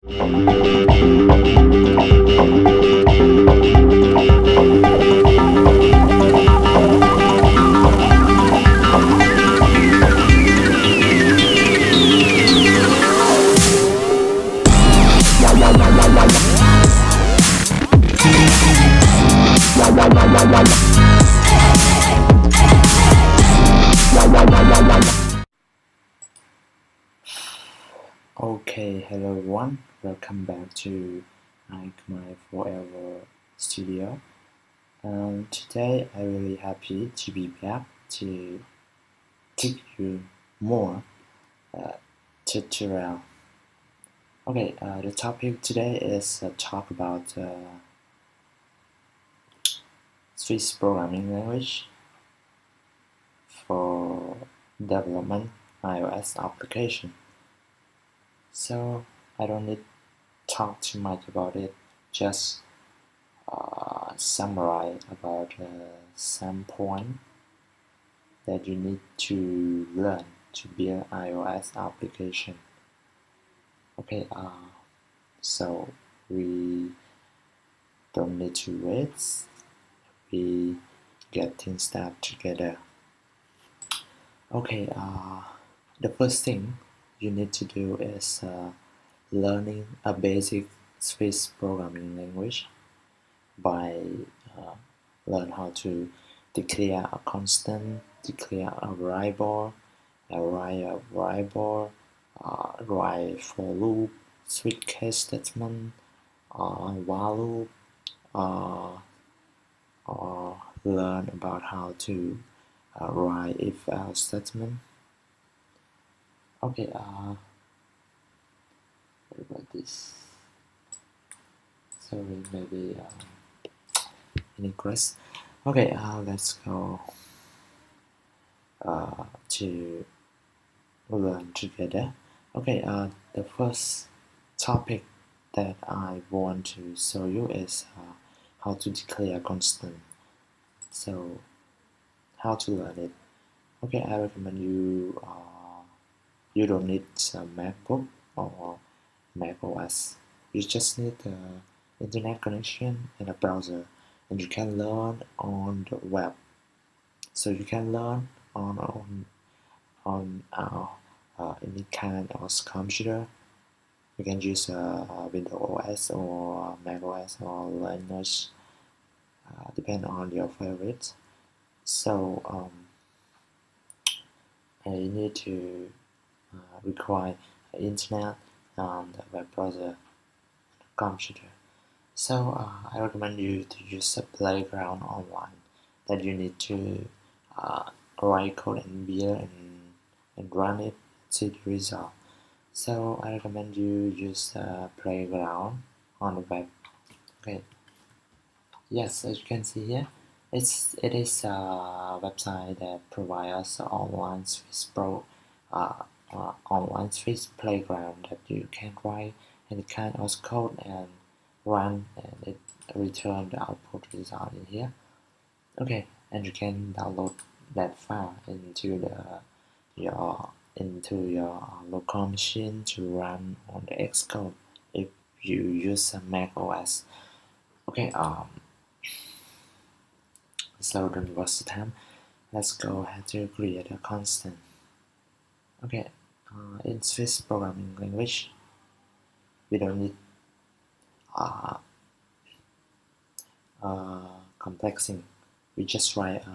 Okay, hello everyone, welcome back to My Forever Studio. Today I'm really happy to be back to teach you more tutorial. Okay, the topic today is talk about Swiss programming language for development iOS application. So I don't need to talk too much about it, just summarize about some point that you need to learn to build iOS application. Okay, so we don't need to wait. We get things started together. Okay, the first thing you need to do is learning a basic Swiss programming language by learn how to declare a constant, declare a variable, write for loop, switch case statement, while loop, or learn about how to write if-else statement. Okay, what about this? Sorry, maybe any questions? Okay, let's go to learn together. Okay, the first topic that I want to show you is how to declare constant. So, how to learn it? Okay, I recommend you. You don't need a MacBook or macOS. You just need the internet connection and a browser, and you can learn on the web. So you can learn on any kind of computer. You can use Windows OS or macOS or Linux, depend on your favorite. So you need to require internet and a web browser computer. So I recommend you to use a playground online that you need to write code and build and run it, see the result. So I recommend you use a playground on the web. Okay. Yes, as you can see here, it is a website that provides an online online Swiss playground that you can write any kind of code and run, and it return the output result in here. Okay, and you can download that file into your local machine to run on the Xcode if you use a Mac OS. Okay, so don't waste the time. Let's go ahead to create a constant. Okay, in Swiss programming language, we don't need complexing. We just write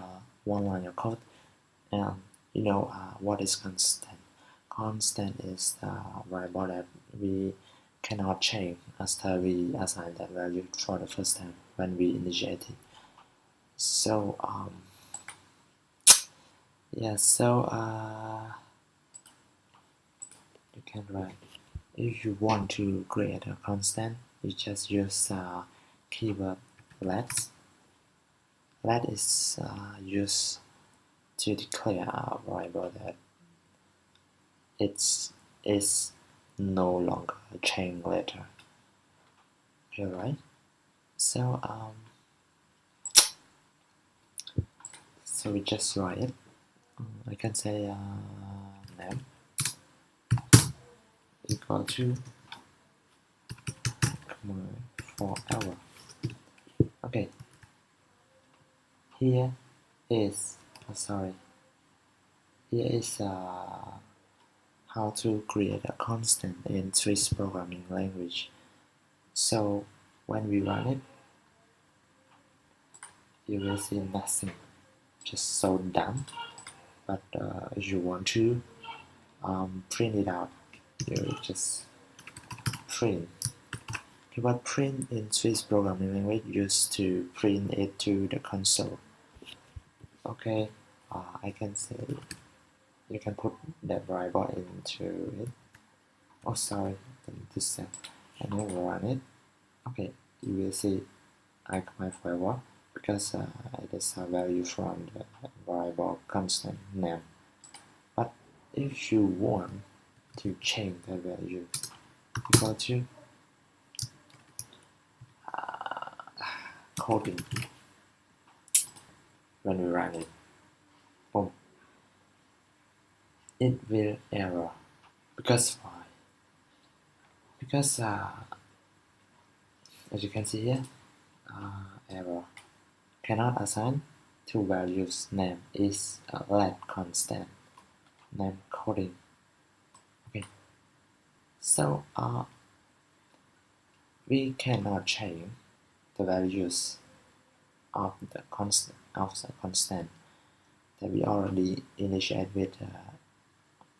one line of code, and you know what is constant. Constant is the variable that we cannot change after we assign that value for the first time when we initiate it. So yeah, so you can write, if you want to create a constant, you just use keyword let. Let is used to declare a variable that it is no longer a chain letter. Okay, right? So so we just write it. I can say name equal to forever. Okay, here is here is how to create a constant in Swift programming language. So when we run it, you will see nothing, just so dumb. But if you want to print it out, you just print. The word print in Swift programming language used to print it to the console. Okay, I can say you can put that variable into it. Oh, sorry, this I never run it. Okay, you will see I command forever because it is a value from the variable constant name. But if you want to change the value, you go to coding. When we run it, boom, it will error. Because why? Because as you can see here, error cannot assign two values. Name is let constant name coding. Okay, so we cannot change the values of the constant that we already initiate with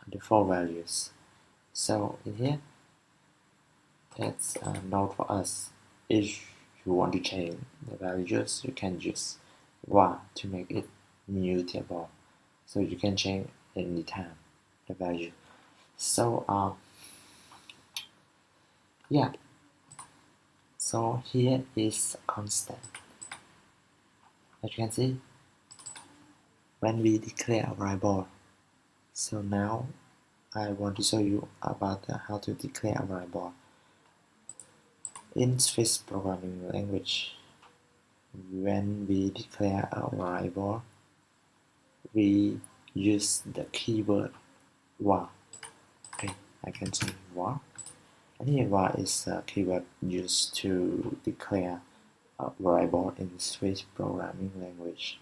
the four values. So in here, that's a note for us. If you want to change the values, you can use var to make it mutable. So you can change anytime the value. So yeah. So here is a constant. As you can see, when we declare a variable. So now I want to show you about how to declare a variable. In Swift programming language, when we declare a variable, we use the keyword var. Okay, I can say var. And here var is a keyword used to declare a variable in Swift programming language.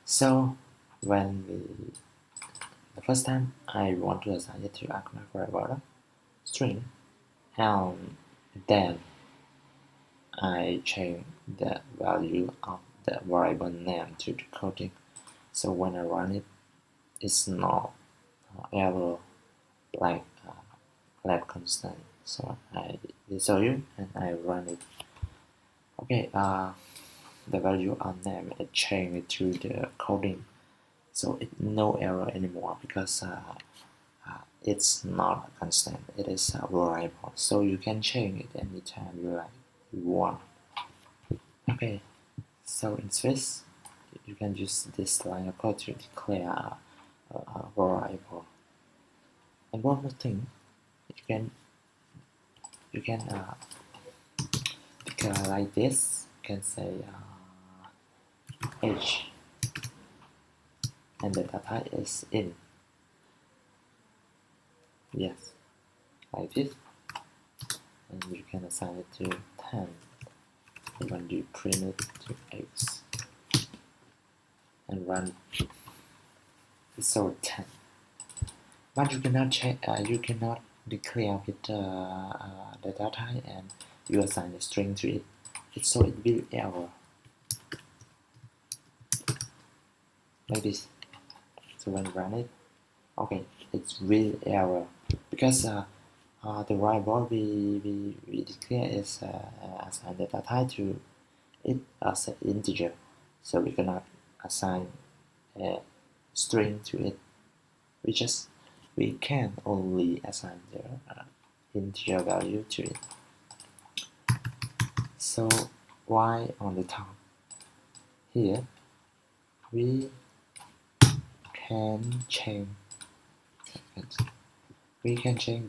So when the first time I want to assign it to a variable string, and then I change the value of the variable name to the coding. So when I run it, it's not error like let constant. So I will show you and I run it. Okay, the value of name is changed to the coding. So it's no error anymore because it's not a constant, it is a variable. So you can change it anytime you want. Okay, so in Swift, you can use this line of code to declare a variable. And one more thing, you can declare like this. You can say h, and the data is in. Yes, like this, and you can assign it to 10. When you print it to x and run, it's so 10. But you cannot check. You cannot declare with the data and you assign a string to it. So it will error like this. So when you run it, okay, it's will error because the variable we declare is assign the data to it as an integer. So we cannot assign a string to it. We can only assign the integer value to it. So why on the top here we can change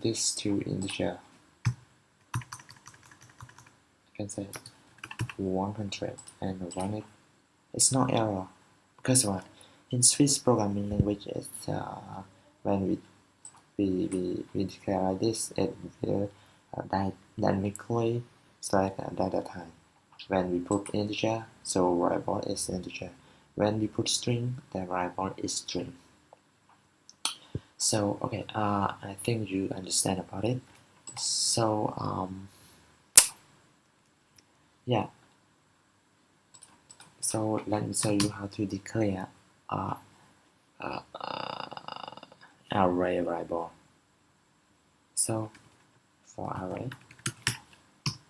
this to integer. You can say 100 and run it. It's no error because what? In Swift programming language, it's when we declare like this, it will dynamically select data type. When we put integer, so variable is integer. When we put string, the variable is string. So okay, I think you understand about it. So yeah, so let me show you how to declare array variable. So for array,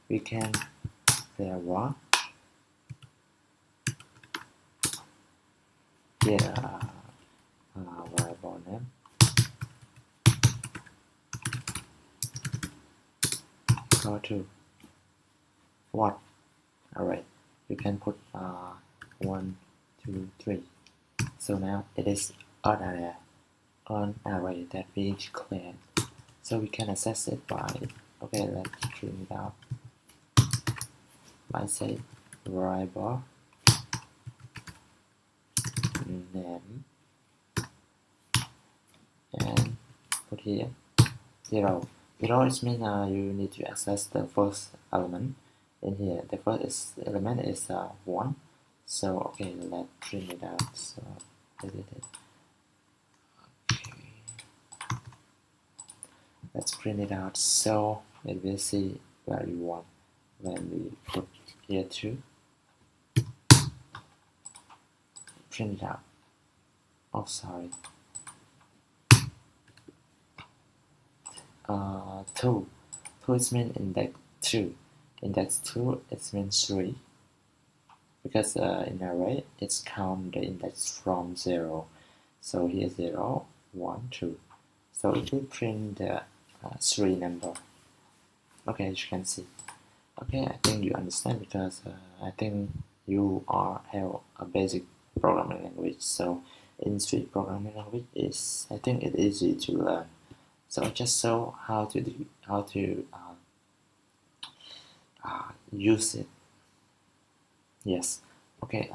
we can declare what here variable name equal to what array. You can put 1, 2, 3. So now it is an array that we declared. So we can access it by, okay, let's print it out by say variable name and put here 0. 0 is mean you need to access the first element in here. The first element is 1. So okay, let's print it out. So edit it. Okay. Let's print it out. So it will see value 1 when we put here 2. Print it out. Oh, sorry. 2. 2 is mean index 2. Index 2 it means 3. Because in array it's count the index from 0. So here 0, 1, 2. So it will print the 3 number. Okay, as you can see. Okay, I think you understand because I think you have a basic programming language. So in Swift programming language is, I think it's easy to learn. So I just show how to use it. Yes. Okay.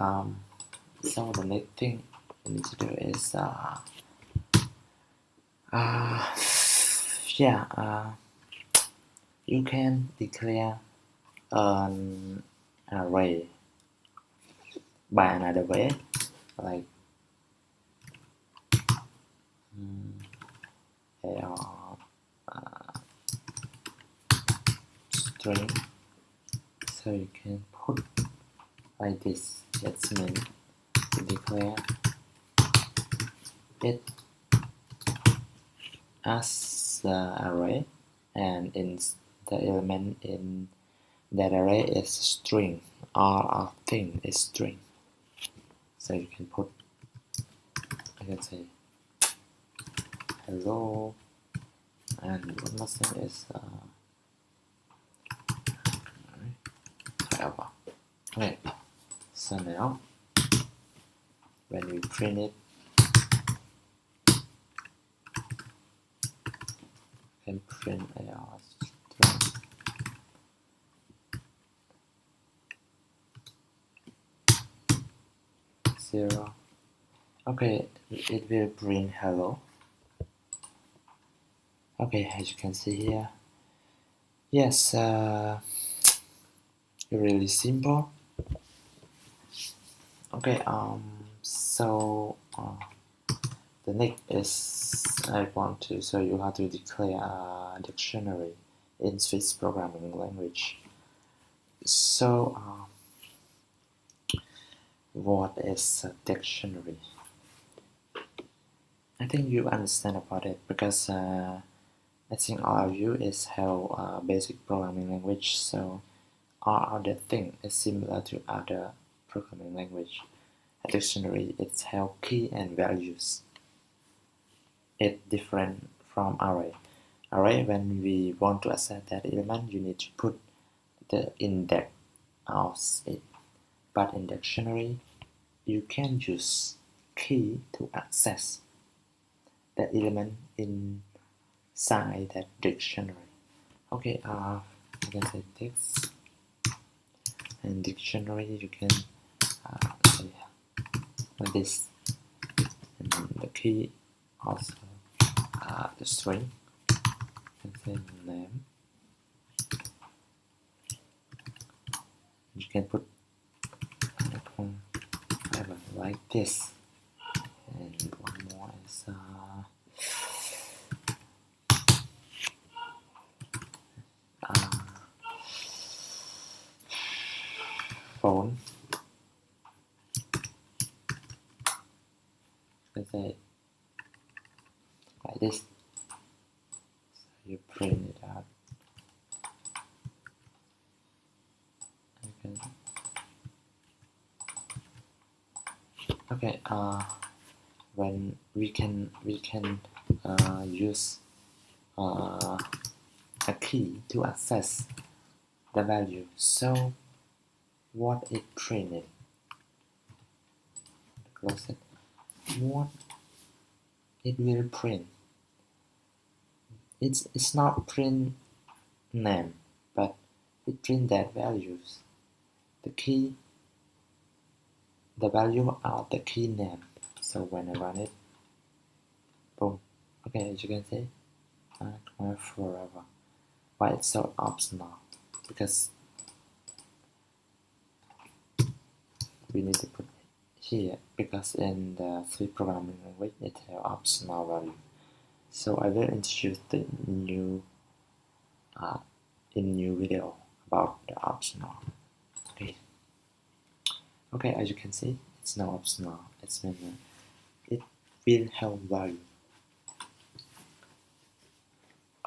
So the next thing you need to do is you can declare an array by another way, like string. So you can put like this. That's mean to declare it as the array, and in the element in that array is string, or a thing is string. So you can put, I can say hello, and one more thing is whatever. Okay, so now when we print it, we can print a string. Zero. Okay, it will print hello. Okay, as you can see here, yes, really simple. Okay, so the next is I want to show you how to declare a dictionary in Swift programming language. So what is a dictionary? I think you understand about it because I think all of you have basic programming language, so all other thing is similar to other programming language. A dictionary it have key and values. It's different from array. Array, when we want to access that element, you need to put the index of it. But in dictionary, you can use key to access the element inside that dictionary. Okay, you can say text and dictionary. You can say like this, and the key also the string. You can say name You can put like this, and one more is phone. Let's say like this. So you print it out. Okay. When we can use a key to access the value. So what it printed? Close it. What it will print? It's not print name, but it print that values. The key, the value of the key name. So when I run it, boom. Okay, as you can see, forever. Why it's so optional? Because we need to put here, because in the Swift programming language it has optional value. So I will introduce the new video about the optional. Okay, as you can see, it's now optional. It's mean it will have value.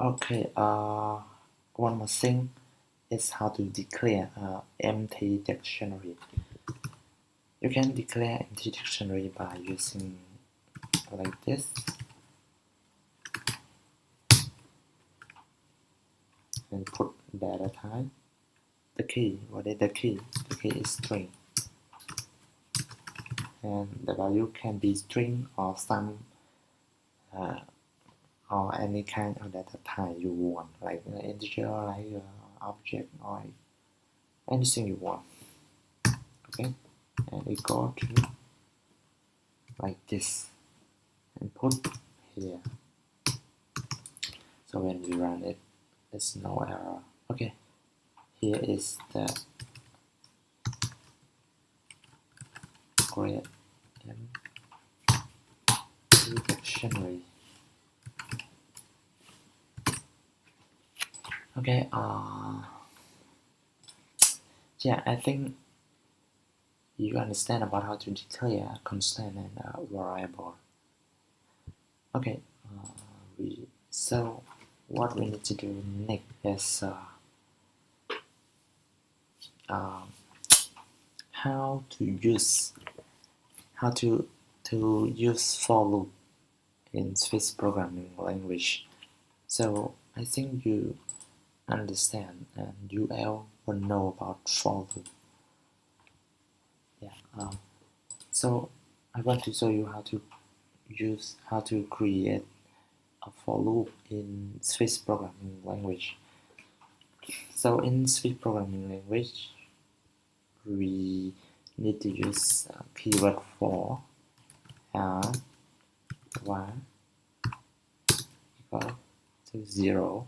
Okay, one more thing is how to declare empty dictionary. You can declare empty dictionary by using like this. And put data type. The key, what is the key? The key is string. And the value can be string or some or any kind of data type you want, like integer, like object, or anything you want. Okay, and it go to like this and put here. So when we run it, there's no error. Okay, here is the create dictionary. Okay, yeah, I think you understand about how to declare constant and variable. Okay, so what we need to do next is how to use for loop in Swift programming language. So I think you understand and you all will know about for loop. Yeah. So I want to show you how to create a for loop in Swift programming language. So in Swift programming language, we need to use keyword for and y equal to 0.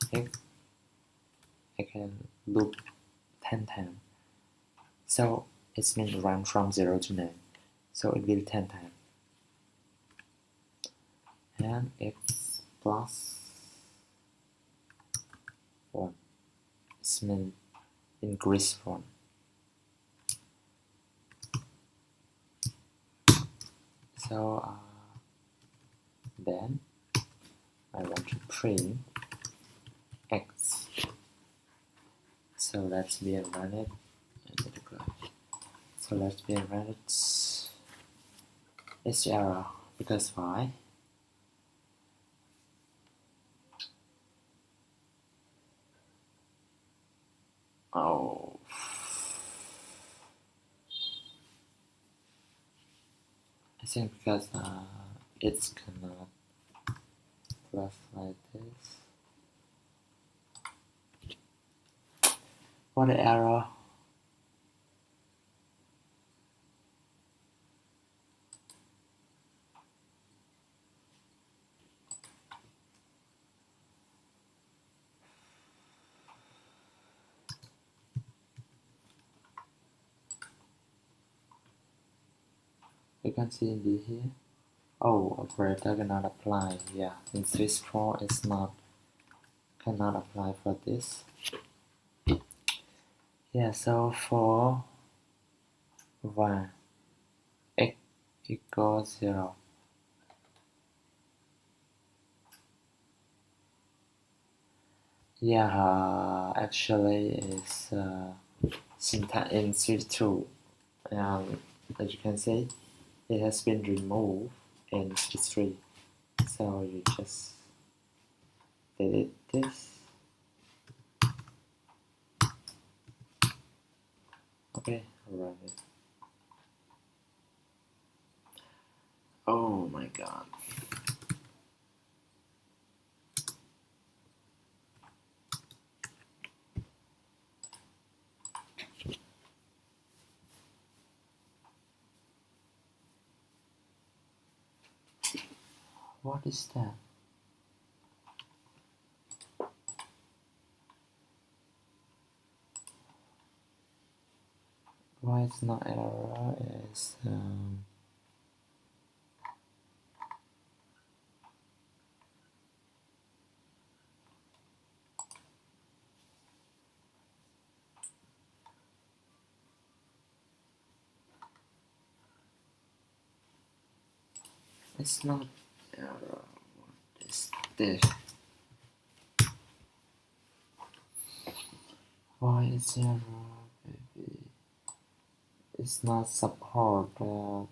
Okay. I can loop 10 times. So it means run from 0 to 9. So it will 10 times. And x plus 1. It means increase 1. So then I want to print x. So let's be run it. So let's be run it. It's error because why? Oh, I think because it's cannot plus like this. What error? You can see in the here. Oh, operator cannot apply. Yeah, in Swift 4 it's not cannot apply for this. Yeah, so for y x equals 0, yeah, actually is syntax in Swift 2. As you can see, it has been removed in Swift 3. So you just delete this. Okay, run it. Oh my god. What is that? Why it's not error? It's not error. What is this? Why is error, baby? It's not support. Oh.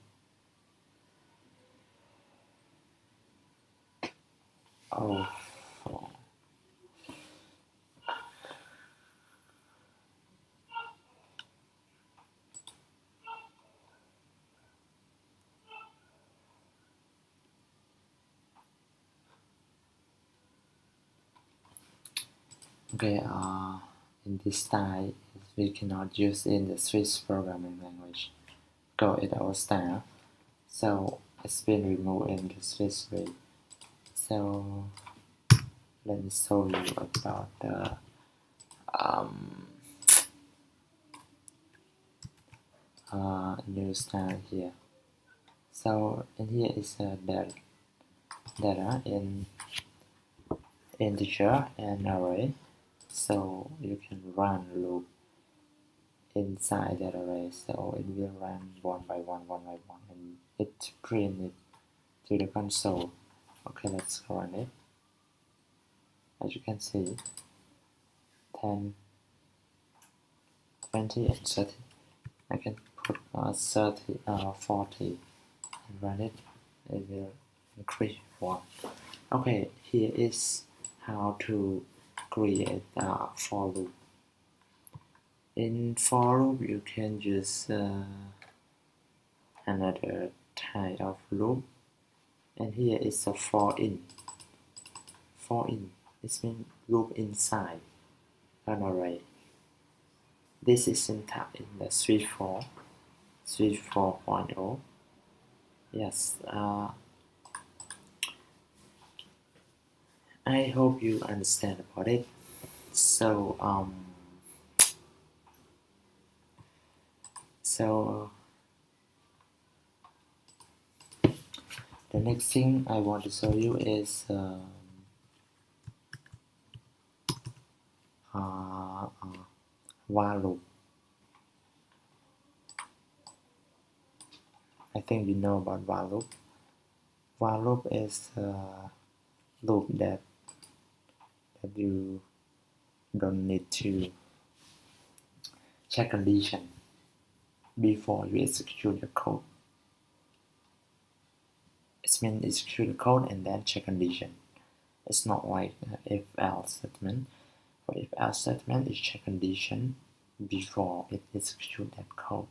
Okay, in this style, we cannot use in the Swift programming language. Go in our style. So it's been removed in the Swift way. So let me show you about the new style here. So in here is a data in integer and array. So you can run loop inside that array. So it will run one by one, and it print it to the console. Okay, let's run it. As you can see, 10, 20, and 30. I can put 30, 40 and run it. It will increase one. Okay, here is how to create a for loop. In for loop, you can use another type of loop, and here is a for in. For in, it means loop inside an array. This is syntax in the Swift 4, Swift 4.0. Yes, I hope you understand about it. So the next thing I want to show you is while loop. I think you know about while loop. While loop is a loop that you don't need to check condition before you execute the code. It means execute the code and then check condition. It's not like if-else statement. For if-else statement, it check condition before it execute that code.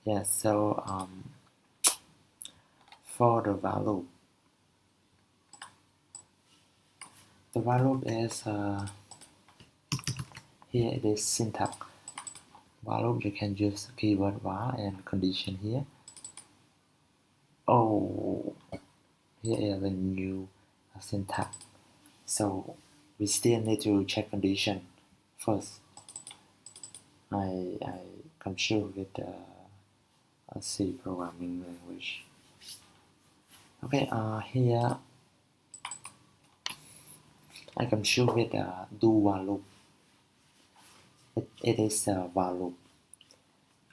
Yeah, so for the while loop, the while loop is here it is syntax. While loop, you can use keyword while and condition here. Oh, here is a new syntax. So we still need to check condition first. I compute with a C programming language. Okay, here I compute with do while loop. It is a while loop.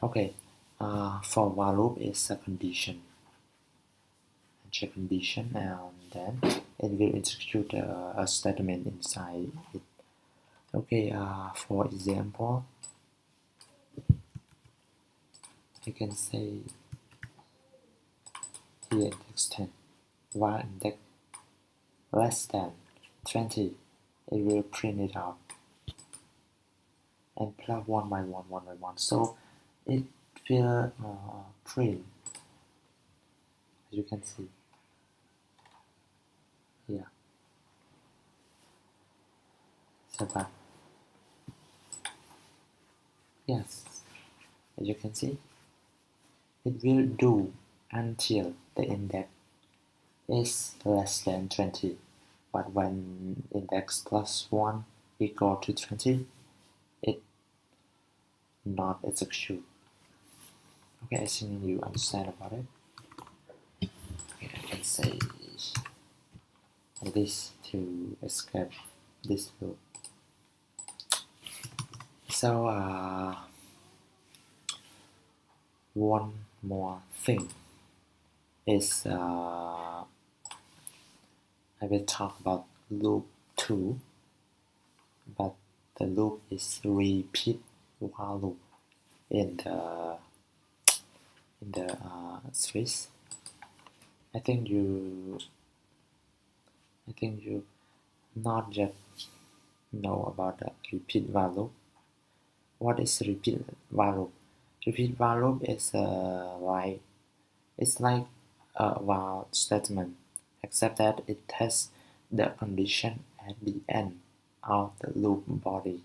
Okay, for while loop is a condition. Check condition, and then it will execute a statement inside it. Okay, for example, I can say here index 10, while index less than 20, it will print it out and plug one by one. So it will print, as you can see here. So that, yes, as you can see, it will do until the index is less than 20, but when index plus 1 equal to 20, it not execute. Okay, I think you understand about it. Okay, I can say this to escape this loop. So one more thing is I will talk about loop 2, but the loop is repeat while loop in the Swift. I think you not yet know about the repeat while loop. What is repeat while loop? Repeat while loop is it's like a while statement, except that it tests the condition at the end of the loop body.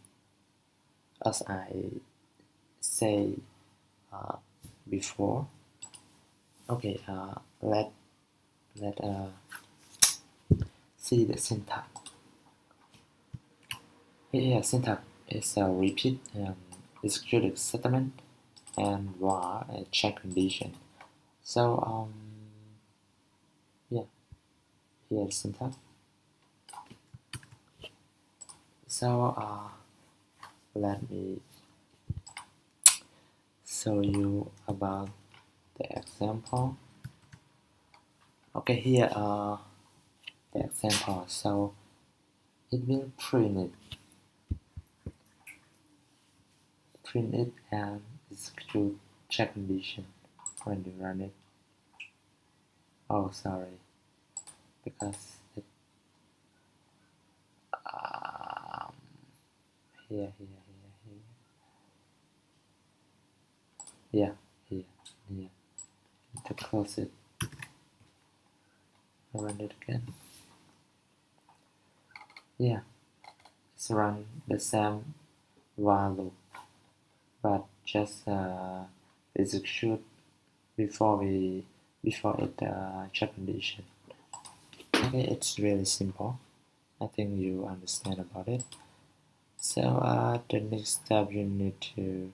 As I say before. Okay, let see the syntax. Here syntax is a repeat and execute statement and while a check condition. So yeah, here's syntax. So let me show you about the example. Okay, here the example. So it will print it and execute check condition when you run it. Oh, sorry, because it here. Yeah, here. To close it, I run it again. Yeah, it's run the same while loop, but just execute before it check condition. Okay, it's really simple. I think you understand about it. So the next step you need to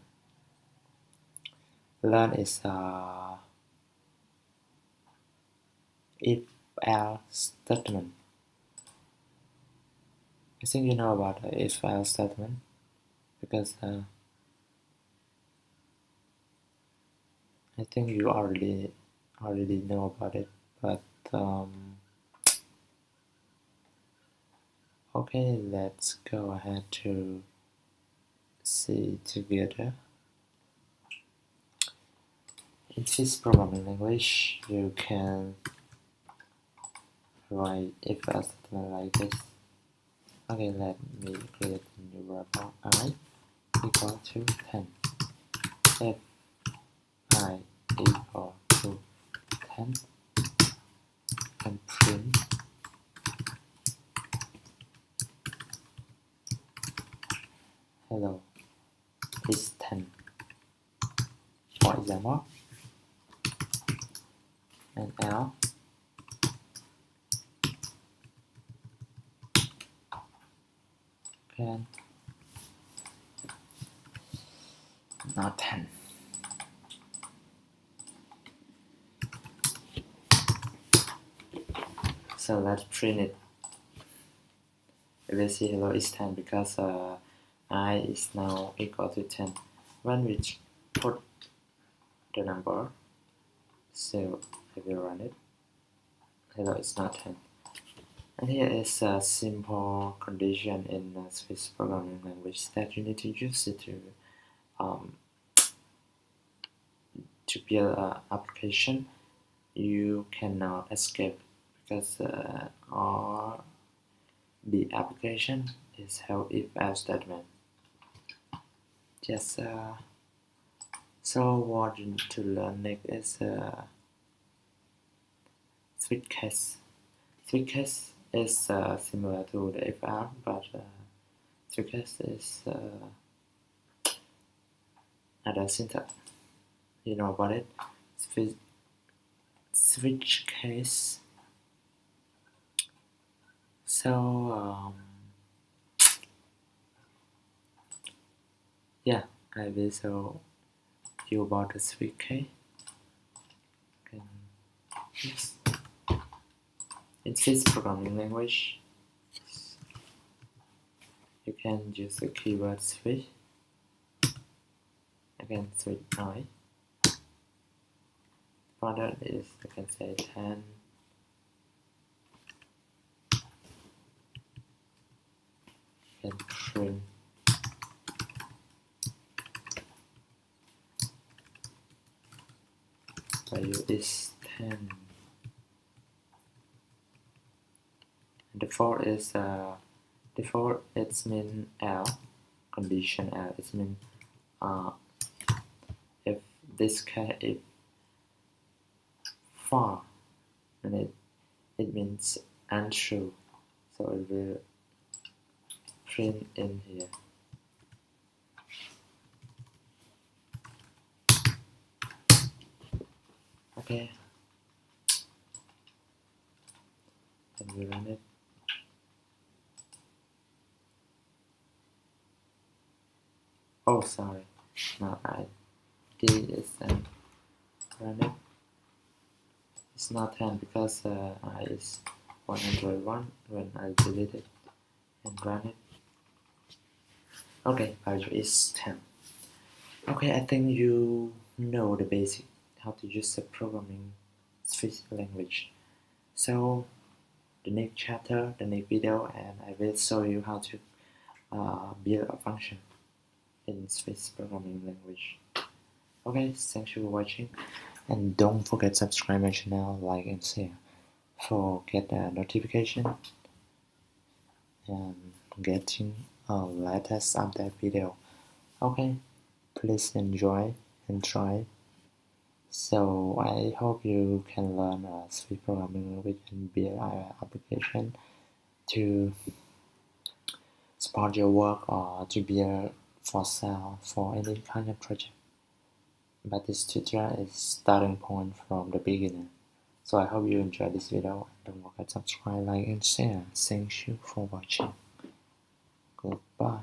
learn is if-else statement. I think you know about the if-else statement because I think you already know about it, but okay, let's go ahead to see together. In this programming language, you can write if-else statement like this. Okay, let me create a new variable I equal to 10. If I equal to 10, and print hello is 10, for example, and L Okay, not 10. So let's print it. We will see hello is 10 because I is now equal to 10. When we put the number, so I will run it. Hello is not 10. And here is a simple condition in Swiss programming language that you need to use it to build an application. You cannot escape because all the application is held if-else statement. Yes. So what you need to learn next is switch case. Switch case is similar to the if-else, but switch case is other syntax. You know about it? Switch case. So yeah, I will show you about the switch case. Yes. In this programming language, you can use the keyword switch. Again, switch I. Product is, I can say 10. And print value is 10. Default is default it's mean L, condition L. It mean if this case is far, and it means untrue, so it will print in here. Okay, and we run it. Oh, sorry, no, I did is run it. It's not 10 because I is 101 when I delete it and run it. Okay, value is 10. Okay, I think you know the basic how to use the programming Swiss language. So the next chapter, the next video, and I will show you how to build a function in Swiss programming language. Okay, thanks for watching, and don't forget to subscribe my channel, like and share for get a notification and getting a latest update video. Okay, please enjoy and try. So I hope you can learn Swiss programming language and build our application to support your work or to build for sale for any kind of project. But this tutorial is starting point from the beginner. So I hope you enjoyed this video. Don't forget to subscribe, like and share. Thank you for watching. Goodbye.